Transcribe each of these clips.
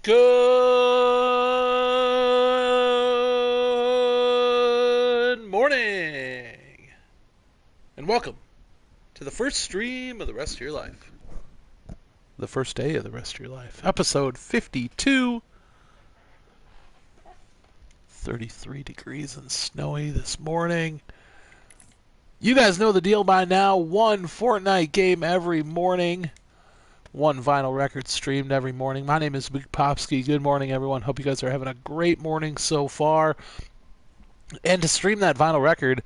Good morning, and welcome to the first stream of the rest of your life. The first day of the rest of your life. Episode 52. 33 degrees and snowy this morning. You guys know the deal by now. One Fortnite game every morning. One vinyl record streamed every morning. My name is Bigpopskie. Good morning, everyone. Hope you guys are having a great morning so far. And to stream that vinyl record,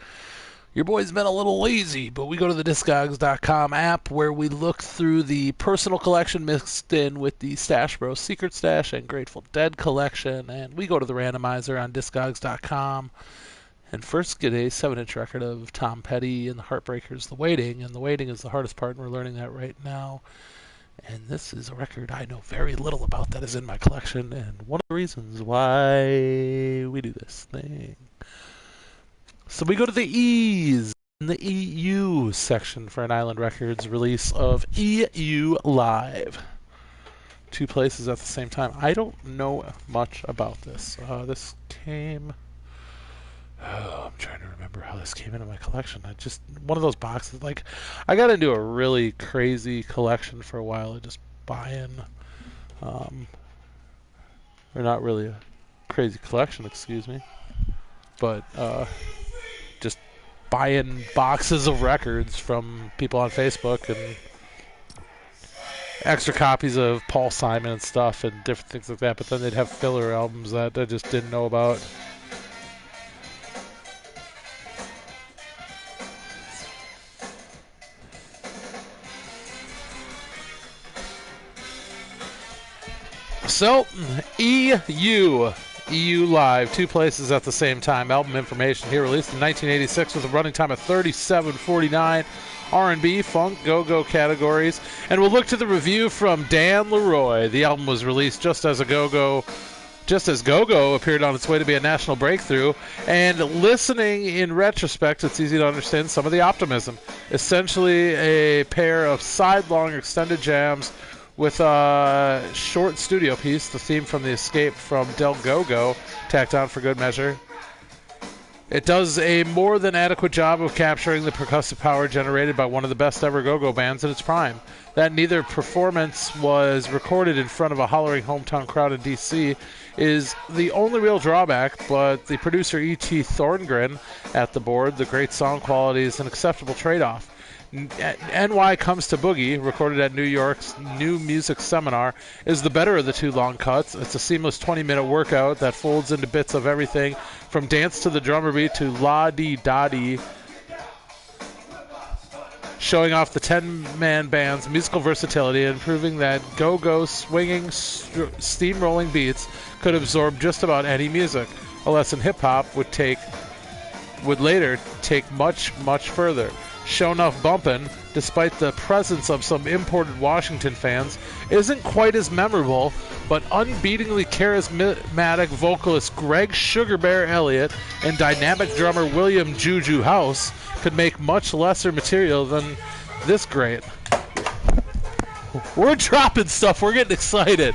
your boy's been a little lazy, but we go to the Discogs.com app where we look through the personal collection mixed in with the Stash Bros Secret Stash and Grateful Dead collection, and we go to the randomizer on Discogs.com and first get a 7-inch record of Tom Petty and the Heartbreakers, The Waiting, and The Waiting is the hardest part, and we're learning that right now. And this is a record I know very little about that is in my collection, and one of the reasons why we do this thing. So we go to the E's in the EU section for an Island Records release of EU Live. Two places at the same time. I don't know much about this. This came... I'm trying to remember how this came into my collection. One of those boxes, like, I got into a really crazy collection for a while. Just buying, or not really a crazy collection, excuse me, but just buying boxes of records from people on Facebook and extra copies of Paul Simon and stuff and different things like that. But then they'd have filler albums that I just didn't know about. So, EU Live, two places at the same time. Album information here, released in 1986 with a running time of 37:49. R&B, funk, go-go categories. And we'll look to the review from Dan Leroy. The album was released just as Go-Go appeared on its way to be a national breakthrough. And listening in retrospect, it's easy to understand some of the optimism. Essentially a pair of side-long extended jams with a short studio piece, the theme from The Escape from Del Go-Go, tacked on for good measure. It does a more than adequate job of capturing the percussive power generated by one of the best ever go-go bands in its prime. That neither performance was recorded in front of a hollering hometown crowd in D.C. is the only real drawback, but the producer E.T. Thorngren at the board, the great song quality is an acceptable trade-off. NY Comes to Boogie, recorded at New York's New Music Seminar, is the better of the two long cuts. It's a seamless 20-minute workout that folds into bits of everything from dance to the drummer beat to la-dee-da-dee, showing off the 10-man band's musical versatility and proving that go-go swinging, steamrolling beats could absorb just about any music. A lesson hip-hop would later take much, much further. Show Enough Bumpin', despite the presence of some imported Washington fans, isn't quite as memorable, but unbeatingly charismatic vocalist Greg Sugar Bear Elliott and dynamic drummer William Juju House could make much lesser material than this great. We're dropping stuff, we're getting excited.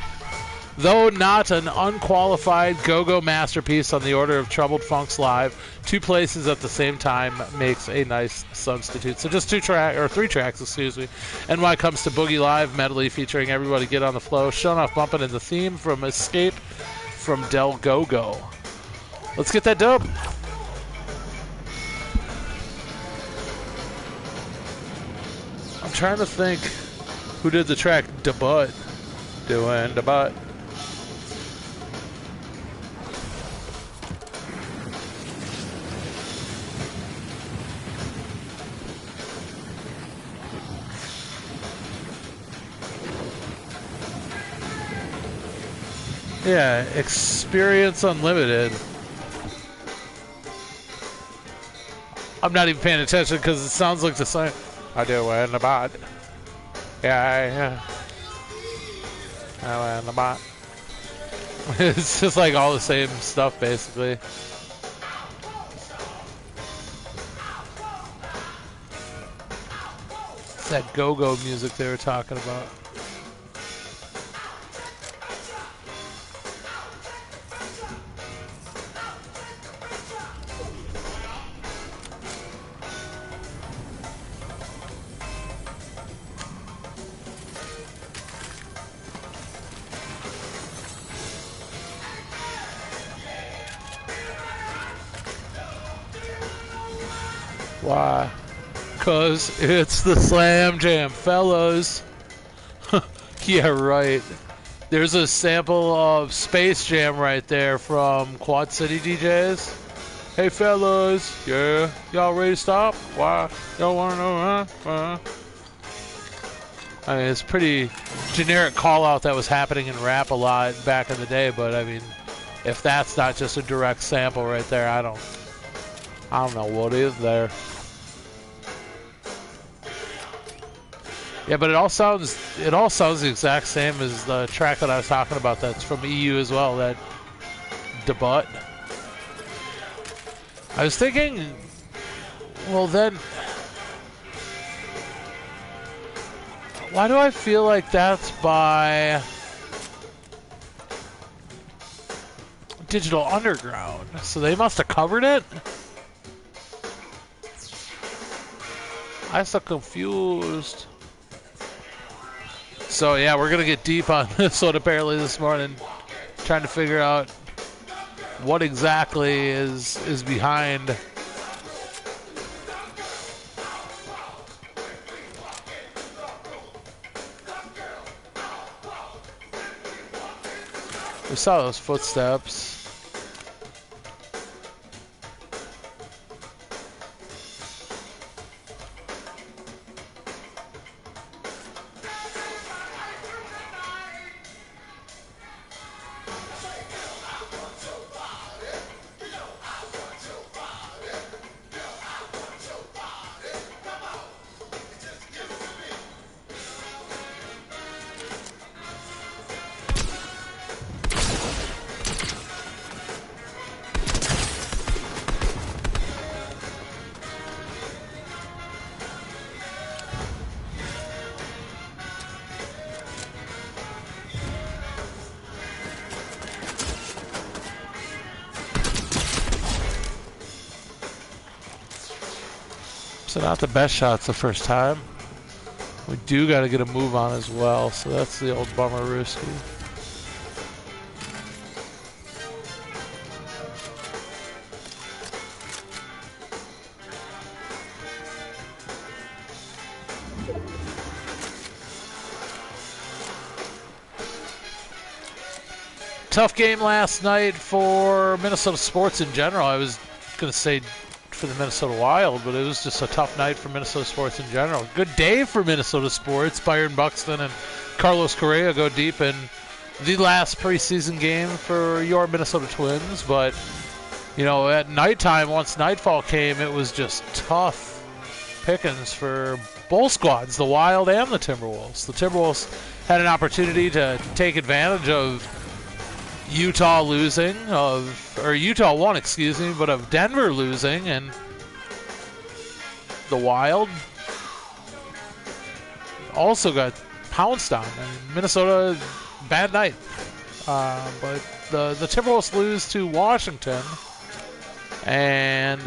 Though not an unqualified go-go masterpiece on the order of Troubled Funk's Live, two places at the same time makes a nice substitute. So just three tracks, excuse me. NY Comes to Boogie Live medley featuring Everybody Get on the Flow, Shown Off Bumpin' and the theme from Escape from Del Go-Go. Let's get that dub. I'm trying to think who did the track Da Butt. Doing Da Butt. Yeah, Experience Unlimited. I'm not even paying attention because it sounds like the same. I do in the bot. Yeah. I in the bot. It's just like all the same stuff, basically. It's that go-go music they were talking about. Why? 'Cause it's the Slam Jam, fellas. Yeah, right. There's a sample of Space Jam right there from Quad City DJs. Hey, fellas. Yeah, y'all ready to stop? Why? Y'all wanna know, huh? I mean, it's pretty generic call out that was happening in rap a lot back in the day, but I mean, if that's not just a direct sample right there, I don't know what is there. Yeah, but it all sounds the exact same as the track that I was talking about that's from EU as well, that Debut. I was thinking, well then, why do I feel like that's by Digital Underground? So they must have covered it? I'm so confused. So yeah, we're gonna get deep on this one apparently this morning, trying to figure out what exactly is behind we saw those footsteps. So not the best shots the first time. We do got to get a move on as well, so that's the old bummer Ruski. Tough game last night for Minnesota sports in general. I was going to say for the Minnesota Wild, but it was just a tough night for Minnesota sports in general. Good day for Minnesota sports. Byron Buxton and Carlos Correa go deep in the last preseason game for your Minnesota Twins, but you know, at nighttime, once nightfall came, it was just tough pickings for both squads, the Wild and the Timberwolves. The Timberwolves had an opportunity to take advantage of Utah losing, or Utah won, excuse me, but of Denver losing, and the Wild also got pounced on. And Minnesota, bad night. But the Timberwolves lose to Washington, and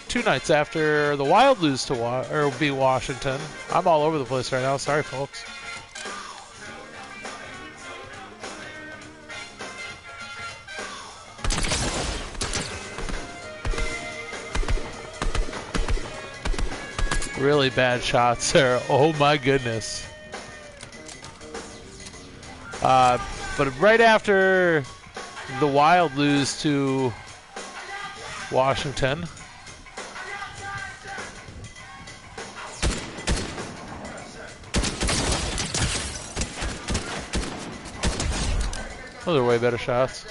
two nights after the Wild lose to beat Washington. I'm all over the place right now. Sorry, folks. Really bad shots there. Oh my goodness. But right after the Wild lose to Washington, those are way better shots.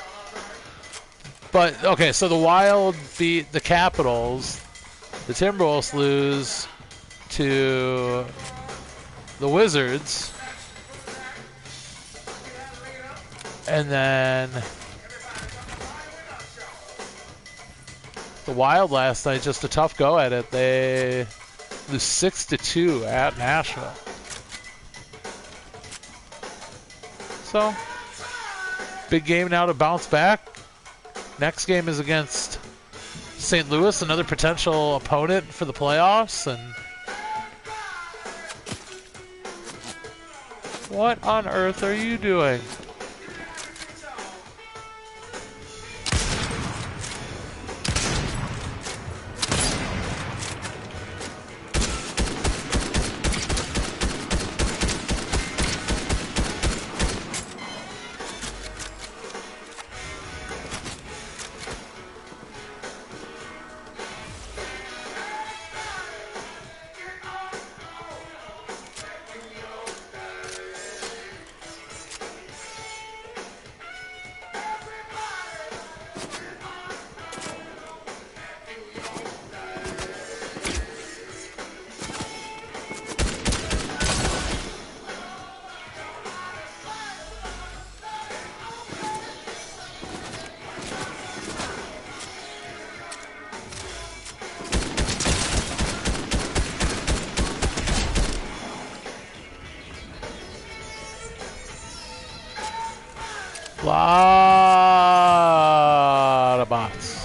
But okay, so the Wild beat the Capitals. The Timberwolves lose to the Wizards, and then the Wild last night, just a tough go at it. They lose 6-2 at Nashville. So, big game now to bounce back. Next game is against St. Louis, another potential opponent for the playoffs, and what on earth are you doing? Lot of bots.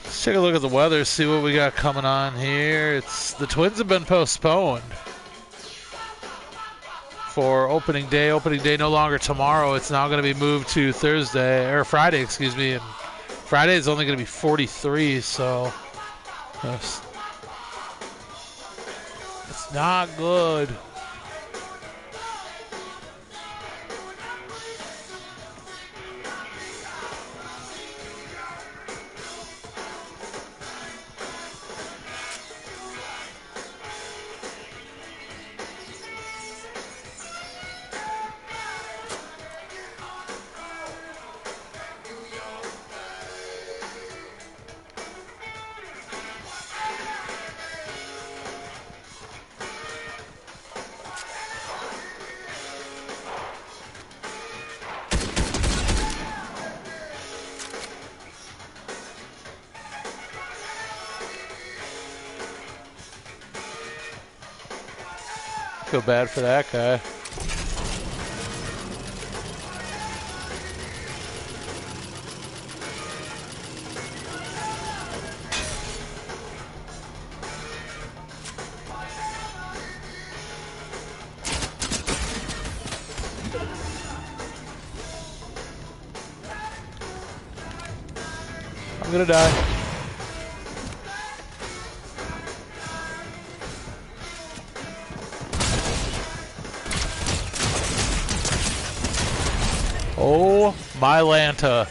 Let's take a look at the weather, see what we got coming on here. The Twins have been postponed for opening day. Opening day no longer tomorrow. It's now going to be moved to Thursday, or Friday, excuse me. And Friday is only going to be 43, so it's not good. Feel bad for that guy. I'm gonna die. Oh, my Lanta.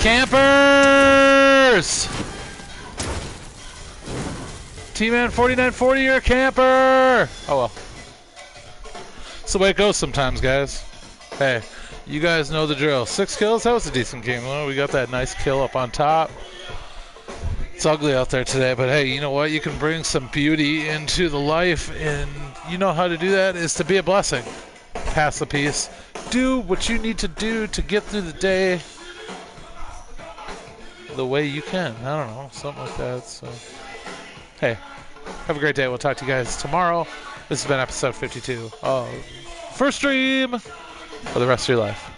Campers! T-Man 4940, you're a camper! Oh well. It's the way it goes sometimes, guys. Hey, you guys know the drill. 6 kills? That was a decent game. Well, we got that nice kill up on top. It's ugly out there today, but hey, you know what? You can bring some beauty into the life, and you know how to do that is to be a blessing. Pass the peace. Do what you need to do to get through the day the way you can. I don't know, something like that. So, hey, have a great day. We'll talk to you guys tomorrow. This has been episode 52 of First Stream for the rest of your life.